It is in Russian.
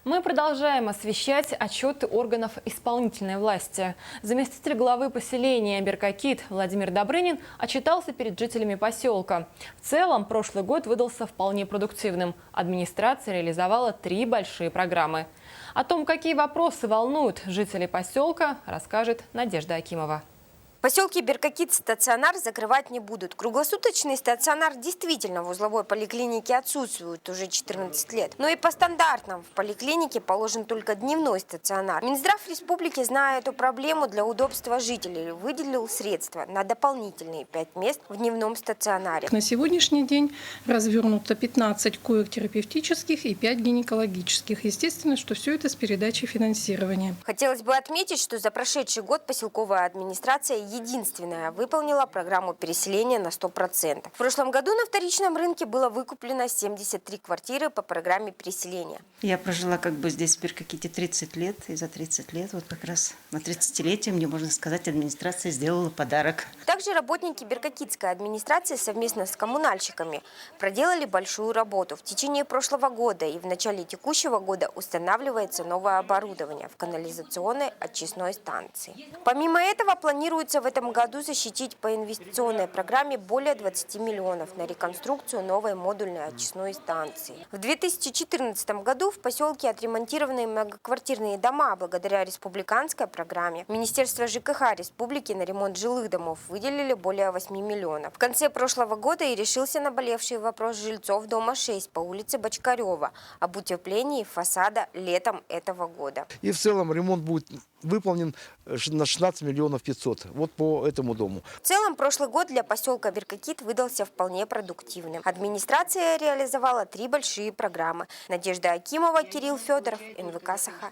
Мы продолжаем освещать отчеты органов исполнительной власти. Заместитель главы поселения Беркакит Владимир Добрынин отчитался перед жителями поселка. В целом, прошлый год выдался вполне продуктивным. Администрация реализовала 3 большие программы. О том, какие вопросы волнуют жителей поселка, расскажет Надежда Акимова. В поселке Беркакит стационар закрывать не будут. Круглосуточный стационар действительно в узловой поликлинике отсутствует уже 14 лет. Но и по стандартам в поликлинике положен только дневной стационар. Минздрав республики, зная эту проблему, для удобства жителей выделил средства на дополнительные 5 мест в дневном стационаре. На сегодняшний день развернуто 15 коек терапевтических и 5 гинекологических. Естественно, что все это с передачей финансирования. Хотелось бы отметить, что за прошедший год поселковая администрация единственная выполнила программу переселения на 100%. В прошлом году на вторичном рынке было выкуплено 73 квартиры по программе переселения. Я прожила здесь в Беркаките 30 лет, и за 30 лет, вот как раз на 30-летие, мне можно сказать, администрация сделала подарок. Также работники Беркакитской администрации совместно с коммунальщиками проделали большую работу. В течение прошлого года и в начале текущего года устанавливается новое оборудование в канализационной очистной станции. Помимо этого, планируется в этом году защитить по инвестиционной программе более 20 миллионов на реконструкцию новой модульной очистной станции. В 2014 году в поселке отремонтированы многоквартирные дома благодаря республиканской программе. Министерство ЖКХ республики на ремонт жилых домов выделили более 8 миллионов. В конце прошлого года и решился наболевший вопрос жильцов дома 6 по улице Бочкарева об утеплении фасада летом этого года. И в целом ремонт будет выполнен на 16 миллионов 500. Вот по этому дому. В целом, прошлый год для поселка Беркакит выдался вполне продуктивным. Администрация реализовала 3 большие программы. Надежда Акимова, Кирилл Федоров, НВК «Саха».